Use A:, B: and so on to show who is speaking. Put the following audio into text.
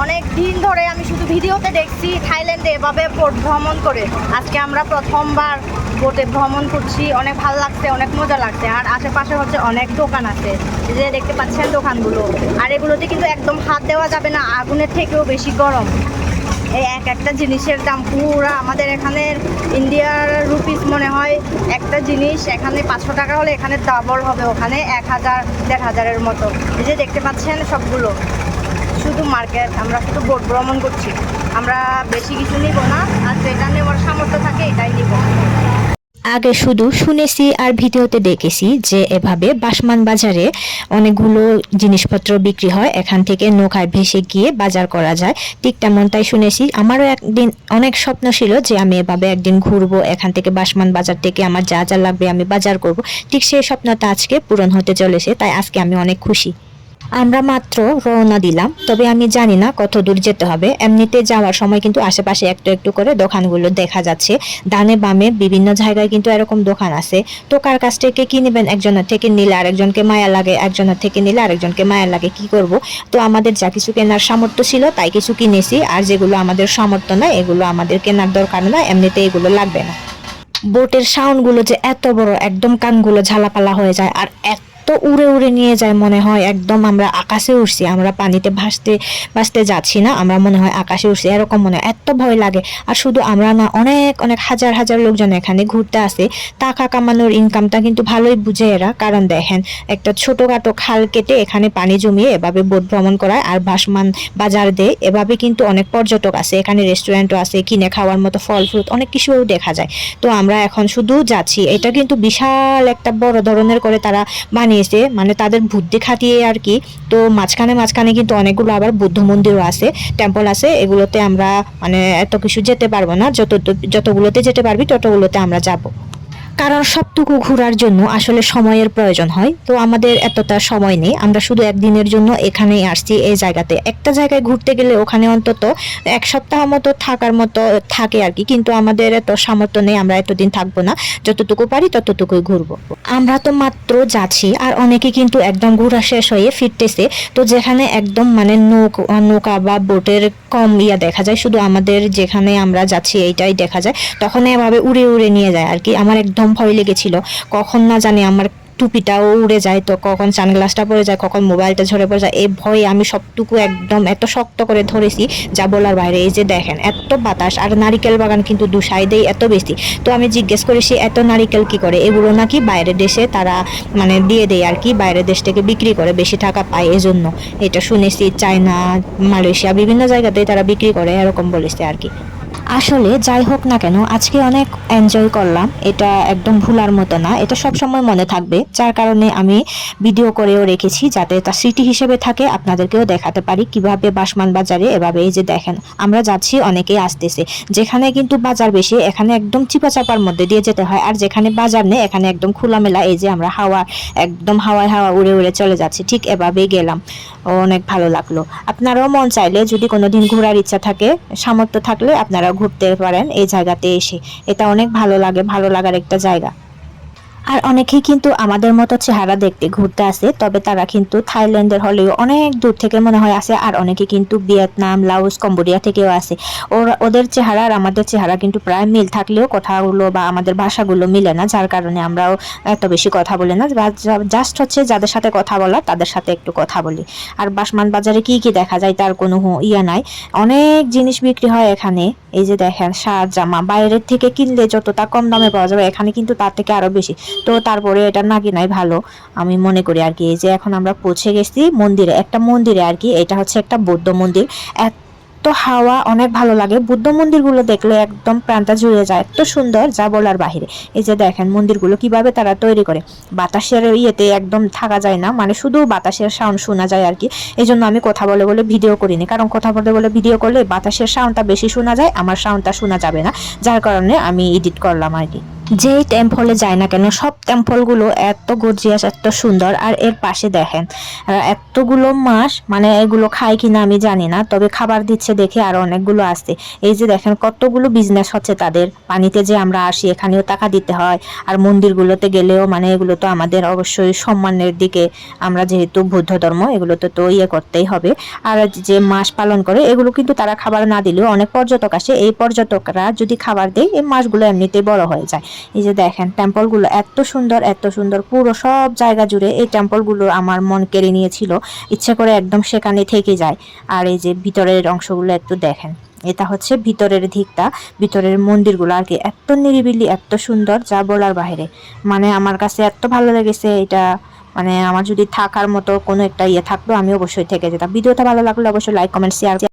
A: অনেক দিন ধরে আমি শুধু ভিডিওতে দেখছি থাইল্যান্ডে এভাবে বোট ভ্রমণ করে। আজকে আমরা প্রথমবার বোটে ভ্রমণ করছি, অনেক ভালো লাগছে, অনেক মজা লাগছে। আর আশেপাশে হচ্ছে অনেক দোকান আছে, যে দেখতে পাচ্ছেন দোকানগুলো। আর এগুলোতে কিন্তু একদম হাত দেওয়া যাবে না, আগুনের থেকেও বেশি গরম। এই একটা জিনিসের দাম পুরা আমাদের এখানের ইন্ডিয়ার রুপিস মনে হয়। একটা জিনিস এখানে 500 টাকা হলে এখানে ডাবল হবে, ওখানে 1000 1500-এর মতো। এই যে দেখতে পাচ্ছেন সবগুলো শুধু মার্কেট। আমরা শুধু বোট ভ্রমণ করছি, আমরা বেশি কিছু নিব না, আর যেটা নেওয়ার সামর্থ্য থাকে এটাই নিব।
B: আগে শুধু শুনেছি আর ভিডিওতে দেখেছি যে এভাবে বাসমান বাজারে অনেকগুলো জিনিসপত্র বিক্রি হয়, এখান থেকে নৌকায় ভেসে গিয়ে বাজার করা যায়। ঠিক তেমনটাই শুনেছি। আমারও একদিন অনেক স্বপ্ন ছিল যে আমি এভাবে একদিন ঘুরবো, এখান থেকে বাসমান বাজার থেকে আমার যা যা লাগবে আমি বাজার করব। ঠিক সেই স্বপ্নটা আজকে পূরণ হতে চলেছে, তাই আজকে আমি অনেক খুশি। আমরা মাত্র রওনা দিলাম, তবে আমি জানি না কত দূর যেতে হবে। এমনিতে যাওয়ার সময় কিন্তু আশেপাশে একটু একটু করে দোকানগুলো দেখা যাচ্ছে, ডানে বামে বিভিন্ন জায়গায় কিন্তু এরকম দোকান আছে। তো কার কাছ থেকে কি নেবেন, একজনের থেকে নিলে আরেকজনকে মায়া লাগে, একজনের থেকে নিলে আরেকজনকে মায়া লাগে, কি করব। তো আমাদের যা কিছু কেনার সামর্থ্য ছিল তাই কিছু কিনেছি, আর যেগুলো আমাদের সামর্থ্য না এগুলো আমাদের কেনার দরকার না, এমনিতে এগুলো লাগবে না। বোটের সাউন্ডগুলো যে এত বড়, একদম কানগুলো ঝালাপালা হয়ে যায়, আর তো উড়ে উড়ে নিয়ে যায়, মনে হয় একদম আমরা আকাশে উঠছি, আমরা পানিতে ভাসতে ভাসতে যাচ্ছি না, আমরা মনে হয় আকাশে উঠছি, এরকম মনে হয়। এত ভয় লাগে। আর শুধু আমরা না, অনেক অনেক হাজার হাজার লোকজন এখানে ঘুরতে আসে। টাকা কামানোর ইনকামটা কিন্তু ভালোই বুঝে এরা, কারণ দেখেন একটা ছোটখাটো খাল কেটে এখানে পানি জমিয়ে এভাবে বোট ভ্রমণ করায় আর ভাসমান বাজার দেয়। এভাবে কিন্তু অনেক পর্যটক আছে, এখানে রেস্টুরেন্টও আছে, কিনে খাওয়ার মতো ফল ফ্রুট অনেক কিছুও দেখা যায়। তো আমরা এখন শুধু যাচ্ছি। এটা কিন্তু বিশাল একটা বড় ধরনের করে তারা বানিয়েছে, মানে তাদের বুদ্ধি খাটিয়ে আর কি। তো মাঝখানে মাঝখানে কিন্তু অনেকগুলো আবার বুদ্ধ মন্দিরও আছে, টেম্পল আছে। এগুলোতে আমরা মানে এত কিছু যেতে পারবো না, যতগুলোতে যেতে পারবি ততগুলোতে আমরা যাব, কারণ সবটুকু ঘোরার জন্য আসলে সময়ের প্রয়োজন হয়। তো আমাদের এতটা সময় নেই, আমরা শুধু একদিনের জন্য এখানেই আসছি। এই জায়গাতে একটা জায়গায় ঘুরতে গেলে ওখানে অন্তত 1 সপ্তাহ মতো থাকার মতো থাকে আর কি, কিন্তু আমাদের এত সামর্থ্য নেই, আমরা এতদিন থাকবো না, যতটুকু পারি ততটুকুই ঘুরবো। আমরা তো মাত্র যাচ্ছি, আর অনেকে কিন্তু একদম ঘোরা শেষ হয়ে ফিরতেছে। তো যেখানে একদম মানে নৌকা বা বোটের কম দেখা যায়, শুধু আমাদের যেখানে আমরা যাচ্ছি এইটাই দেখা যায়, তখন এভাবে উড়ে উড়ে নিয়ে যায় আর কি। আমার একদম ভয় লেগেছিল, কখন না জানি আমার টুপিটাও উড়ে যায়, তো কখন সানগ্লাসটা পড়ে যায়, কখন মোবাইলটা ঝরে পড়ে যায়। এই ভয়ে আমি সবটুকু একদম এত শক্ত করে ধরেছি যা বলার বাইরে। এই যে দেখেন এত বাতাস, আর নারিকেল বাগান কিন্তু দু সাইডেই এত বেশি। তো আমি জিজ্ঞেস করেছি এত নারিকেল কি করে, এগুলো নাকি বাইরের দেশে তারা মানে দিয়ে দেয় আর কি, বাইরের দেশ থেকে বিক্রি করে, বেশি টাকা পায় এজন্য। এটা শুনেছি চায়না, মালয়েশিয়া বিভিন্ন জায়গাতেই তারা বিক্রি করে, এরকম বলেছে আর কি। আসলে যাই হোক না কেন, আজকে অনেক এনজয় করলাম। এটা একদম ভুলার মতো না, এটা সব সময় মনে থাকবে, যার কারণে আমি ভিডিও করেও রেখেছি, যাতে তা স্মৃতি হিসেবে থাকে, আপনাদেরকেও দেখাতে পারি কিভাবে বাসমান বাজারে এভাবে। এই যে দেখেন আমরা যাচ্ছি, অনেকেই আসতেছে। যেখানে কিন্তু বাজার বেশি এখানে একদম চিপাচাপার মধ্যে দিয়ে যেতে হয়, আর যেখানে বাজার নেই এখানে একদম খোলামেলা। এই যে আমরা হাওয়া একদম হাওয়ায় হাওয়া উড়ে উড়ে চলে যাচ্ছি, ঠিক এভাবেই গেলাম। অনেক ভালো লাগলো। আপনারাও মন চাইলে যদি কোনোদিন ঘোরার ইচ্ছা থাকে, সামর্থ্য থাকলে আপনারা ঘুরতে পারেন এই জায়গাতে এসে। এটা অনেক ভালো লাগে, ভালো লাগার একটা জায়গা। আর অনেকেই কিন্তু আমাদের মতো চেহারা দেখতে ঘুরতে আসে, তবে তারা কিন্তু থাইল্যান্ডের হলেও অনেক দূর থেকে মনে হয় আসে। আর অনেকে কিন্তু ভিয়েতনাম, লাওস, কম্বোডিয়া থেকেও আসে। ওদের চেহারা আর আমাদের চেহারা কিন্তু প্রায় মিল থাকলেও কথাগুলো বা আমাদের ভাষাগুলো মিলে না, যার কারণে আমরাও এত বেশি কথা বলি না। জাস্ট হচ্ছে যাদের সাথে কথা বলা তাদের সাথে একটু কথা বলি। আর বাসমান বাজারে কি কি দেখা যায় তার কোনো নাই, অনেক জিনিস বিক্রি হয় এখানে। এই যে দেখেন শার্ট জামা বাইরের থেকে কিনলে যতটা কম দামে পাওয়া যাবে, এখানে কিন্তু তার থেকে আরো বেশি। তো তারপরে এটা না কিনাই ভালো আমি মনে করি আর কি। এই যে এখন আমরা পৌঁছে গেছি মন্দিরে, একটা মন্দিরে আর কি। এটা হচ্ছে একটা বৌদ্ধ মন্দির। এত হাওয়া, অনেক ভালো লাগে। বুদ্ধ মন্দিরগুলো দেখলে একদম প্রাণটা জুড়ে যায়, এত সুন্দর যা বলার বাহিরে। এই যে দেখেন মন্দিরগুলো কিভাবে তারা তৈরি করে, বাতাসের ইয়েতে একদম থাকা যায় না, মানে শুধু বাতাসের সাউন্ড শোনা যায় আর কি। এই জন্য আমি কথা বলে বলে ভিডিও করিনি, কারণ কথা বলে বলে ভিডিও করলে বাতাসের সাউন্ডটা বেশি শোনা যায়, আমার সাউন্ডটা শোনা যাবে না, যার কারণে আমি এডিট করলাম আর কি। যেই টেম্পলে যায় না কেন সব টেম্পলগুলো এত গর্জিয়াস, এত সুন্দর। আর এর পাশে দেখেন এতগুলো মাছ, মানে এগুলো খায় কিনা আমি জানি না, তবে খাবার দিচ্ছে দেখে আর অনেকগুলো আসছে। এই যে দেখেন কতগুলো বিজনেস হচ্ছে তাদের। পানিতে যে আমরা আসি এখানেও টাকা দিতে হয়, আর মন্দিরগুলোতে গেলেও মানে এগুলো তো আমাদের অবশ্যই সম্মানের দিকে, আমরা যেহেতু বৌদ্ধ ধর্ম এগুলোতে তো ইয়ে করতেই হবে। আর যে মাছ পালন করে এগুলো কিন্তু তারা খাবার না দিলেও অনেক পর্যটক আসে, এই পর্যটকরা যদি খাবার দেয় এই মাছগুলো এমনিতেই বড় হয়ে যায়। এই যে দেখেন টেম্পলগুলো এত সুন্দর, এত সুন্দর, পুরো সব জায়গা জুড়ে এই টেম্পলগুলো আমার মন কেড়ে নিয়েছিল, ইচ্ছে করে একদম সেখানে থেকে যায়। আর এই যে ভিতরের অংশগুলো একটু দেখেন, এটা হচ্ছে ভিতরের দিকটা, ভিতরের মন্দিরগুলো আর কি এত নিরিবিলি, এত সুন্দর যা বলার বাইরে। মানে আমার কাছে এত ভালো লেগেছে এটা, মানে আমার যদি থাকার মতো কোনো একটা ইয়ে থাকতো আমি অবশ্যই থেকে যেতাম। ভিডিওটা ভালো লাগলে অবশ্যই লাইক, কমেন্ট, শেয়ার